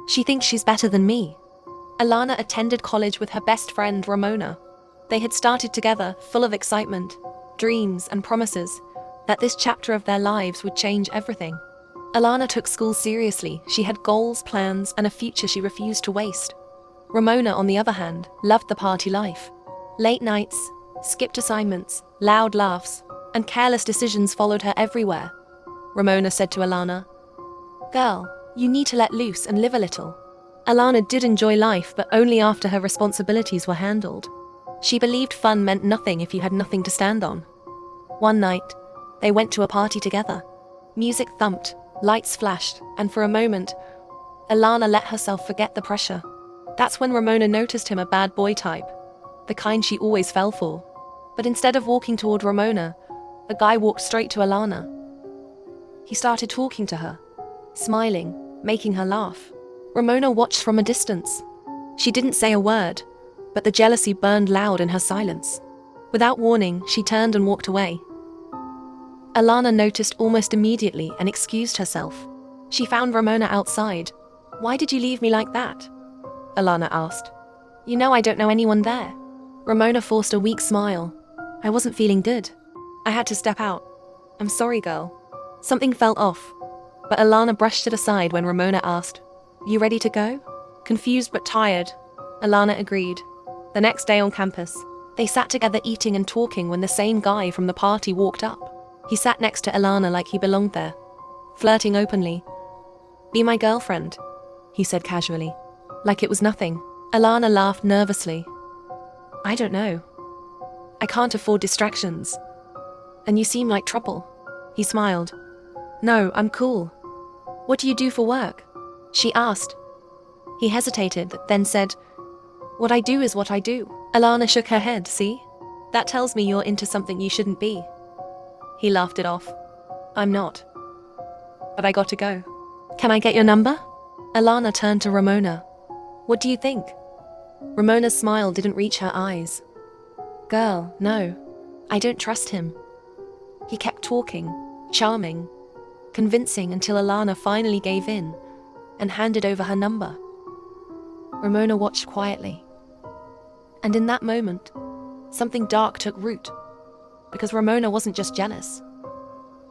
She thinks she's better than me. Alana attended college with her best friend, Ramona. They had started together, full of excitement, dreams, and promises that this chapter of their lives would change everything. Alana took school seriously. She had goals, plans, and a future she refused to waste. Ramona, on the other hand, loved the party life. Late nights, skipped assignments, loud laughs, and careless decisions followed her everywhere. Ramona said to Alana, "Girl, you need to let loose and live a little." Alana did enjoy life, but only after her responsibilities were handled. She believed fun meant nothing if you had nothing to stand on. One night, they went to a party together. Music thumped, lights flashed, and for a moment, Alana let herself forget the pressure. That's when Ramona noticed him, a bad boy type, the kind she always fell for. But instead of walking toward Ramona, the guy walked straight to Alana. He started talking to her, smiling, making her laugh. Ramona watched from a distance. She didn't say a word, but the jealousy burned loud in her silence. Without warning, she turned and walked away. Alana noticed almost immediately and excused herself. She found Ramona outside. "Why did you leave me like that?" Alana asked. "You know I don't know anyone there." Ramona forced a weak smile. "I wasn't feeling good. I had to step out. I'm sorry, girl." Something felt off, but Alana brushed it aside when Ramona asked, "You ready to go?" Confused but tired, Alana agreed. The next day on campus, they sat together eating and talking when the same guy from the party walked up. He sat next to Alana like he belonged there, flirting openly. "Be my girlfriend," he said casually, like it was nothing. Alana laughed nervously. "I don't know. I can't afford distractions. And you seem like trouble." He smiled. "No, I'm cool. What do you do for work?" she asked. He hesitated, then said, "What I do is what I do." Alana shook her head. "See? That tells me you're into something you shouldn't be." He laughed it off. "I'm not. But I got to go. Can I get your number?" Alana turned to Ramona. "What do you think?" Ramona's smile didn't reach her eyes. "Girl, no. I don't trust him." He kept talking, charming, convincing, until Alana finally gave in and handed over her number. Ramona watched quietly. And in that moment, something dark took root. Because Ramona wasn't just jealous.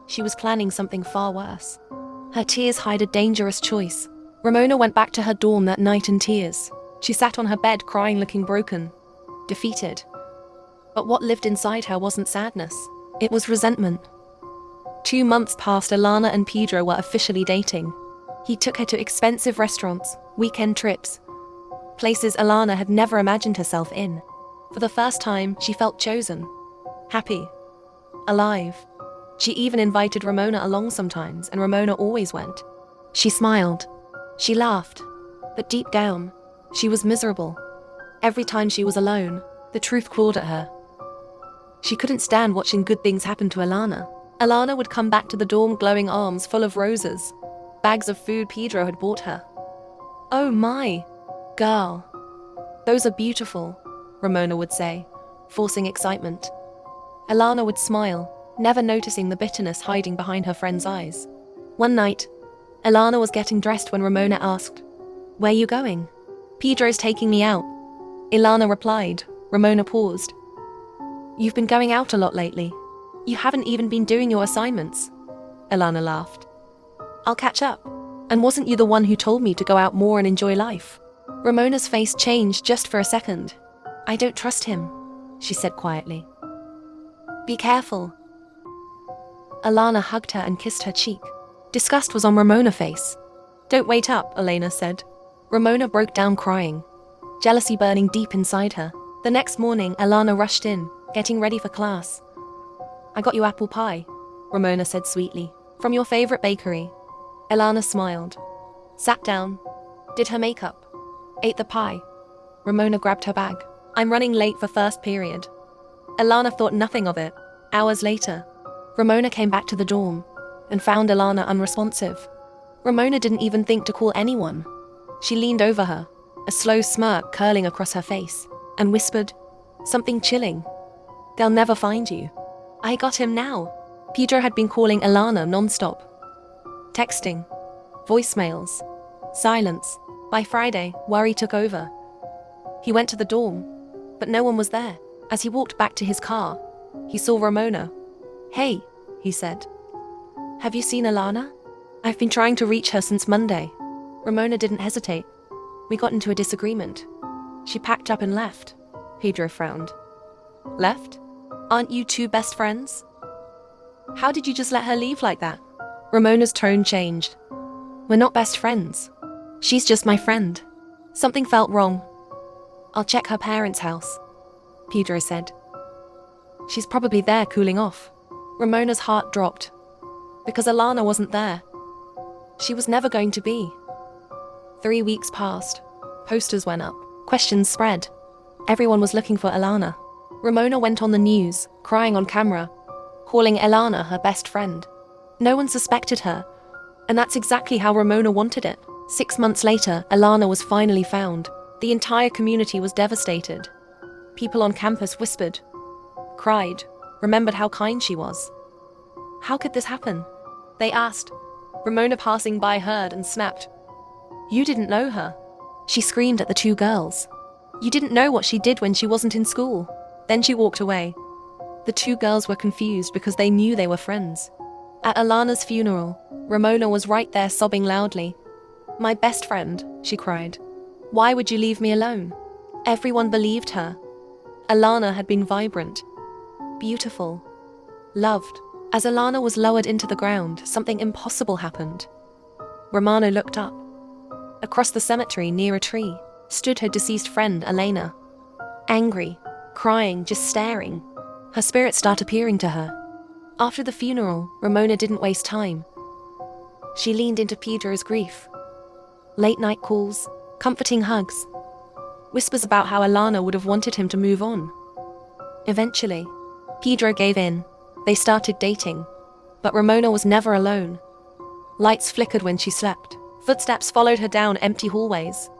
She was planning something far worse. Her tears hid a dangerous choice. Ramona went back to her dorm that night in tears. She sat on her bed crying, looking broken, defeated. But what lived inside her wasn't sadness. It was resentment. 2 months passed. Alana and Pedro were officially dating. He took her to expensive restaurants, weekend trips, places Alana had never imagined herself in. For the first time, she felt chosen, happy, alive. She even invited Ramona along sometimes, and Ramona always went. She smiled. She laughed. But deep down, she was miserable. Every time she was alone, the truth clawed at her. She couldn't stand watching good things happen to Alana. Alana would come back to the dorm, glowing arms full of roses, bags of food Pedro had bought her. "Oh my, girl, those are beautiful," Ramona would say, forcing excitement. Alana would smile, never noticing the bitterness hiding behind her friend's eyes. One night, Alana was getting dressed when Ramona asked, "Where you going?" "Pedro's taking me out," Alana replied. Ramona paused. "You've been going out a lot lately. You haven't even been doing your assignments." Alana laughed. "I'll catch up. And wasn't you the one who told me to go out more and enjoy life?" Ramona's face changed just for a second. "I don't trust him," she said quietly. "Be careful." Alana hugged her and kissed her cheek. Disgust was on Ramona's face. "Don't wait up," Elena said. Ramona broke down crying, jealousy burning deep inside her. The next morning, Alana rushed in, getting ready for class. "I got you apple pie," Ramona said sweetly, "from your favorite bakery." Alana smiled, sat down, did her makeup, ate the pie. Ramona grabbed her bag. "I'm running late for first period." Alana thought nothing of it. Hours later, Ramona came back to the dorm and found Alana unresponsive. Ramona didn't even think to call anyone. She leaned over her, a slow smirk curling across her face, and whispered, something chilling. "They'll never find you." "I got him now." Pedro had been calling Alana non-stop. Texting, voicemails, silence. By Friday, worry took over. He went to the dorm, but no one was there. As he walked back to his car, he saw Ramona. "Hey," he said. "Have you seen Alana? I've been trying to reach her since Monday." Ramona didn't hesitate. "We got into a disagreement. She packed up and left." Pedro frowned. "Left? Aren't you two best friends? How did you just let her leave like that?" Ramona's tone changed. "We're not best friends. She's just my friend." Something felt wrong. "I'll check her parents' house," Pedro said. "She's probably there cooling off." Ramona's heart dropped. Because Alana wasn't there. She was never going to be. 3 weeks passed. Posters went up. Questions spread. Everyone was looking for Alana. Ramona went on the news, crying on camera, calling Alana her best friend. No one suspected her, and that's exactly how Ramona wanted it. 6 months later, Alana was finally found. The entire community was devastated. People on campus whispered, cried, remembered how kind she was. How could this happen? They asked. Ramona, passing by, heard and snapped. "You didn't know her." She screamed at the two girls. "You didn't know what she did when she wasn't in school." Then she walked away. The two girls were confused because they knew they were friends. At Alana's funeral, Ramona was right there sobbing loudly. "My best friend," she cried. "Why would you leave me alone?" Everyone believed her. Alana had been vibrant, beautiful, loved. As Alana was lowered into the ground, something impossible happened. Romano looked up. Across the cemetery, near a tree, stood her deceased friend, Elena. Angry, crying, just staring. Her spirit started appearing to her. After the funeral, Ramona didn't waste time. She leaned into Pedro's grief. Late-night calls, comforting hugs, whispers about how Alana would have wanted him to move on. Eventually, Pedro gave in. They started dating, but Ramona was never alone. Lights flickered when she slept. Footsteps followed her down empty hallways.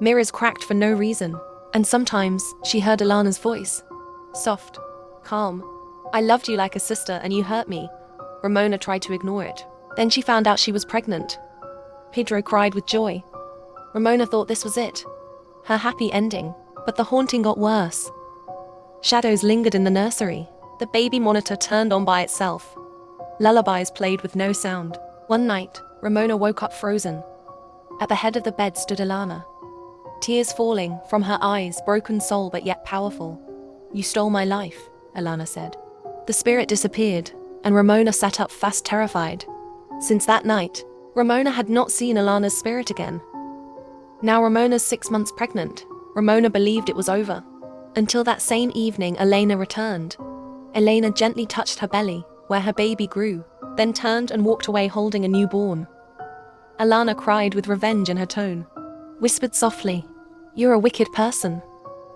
Mirrors cracked for no reason, and sometimes she heard Alana's voice. Soft, calm. "I loved you like a sister and you hurt me." Ramona tried to ignore it. Then she found out she was pregnant. Pedro cried with joy. Ramona thought this was it, her happy ending, but the haunting got worse. Shadows lingered in the nursery. The baby monitor turned on by itself. Lullabies played with no sound. One night, Ramona woke up frozen. At the head of the bed stood Alana. Tears falling from her eyes, broken soul but yet powerful. "You stole my life," Alana said. The spirit disappeared, and Ramona sat up fast, terrified. Since that night, Ramona had not seen Alana's spirit again. Now Ramona's 6 months pregnant, Ramona believed it was over. Until that same evening, Elena returned. Elena gently touched her belly, where her baby grew, then turned and walked away holding a newborn. Alana cried with revenge in her tone, whispered softly, "You're a wicked person.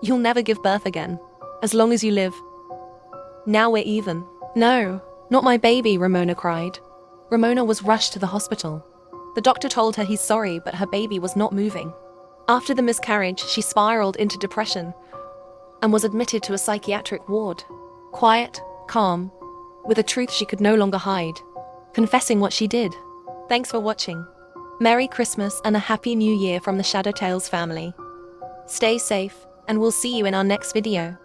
You'll never give birth again, as long as you live." "Now we're even." "No, not my baby," Ramona cried. Ramona was rushed to the hospital. The doctor told her he's sorry, but her baby was not moving. After the miscarriage, she spiraled into depression and was admitted to a psychiatric ward. Quiet, calm, with a truth she could no longer hide, confessing what she did. Thanks for watching. Merry Christmas and a Happy New Year from the Shadow Tales family. Stay safe, and we'll see you in our next video.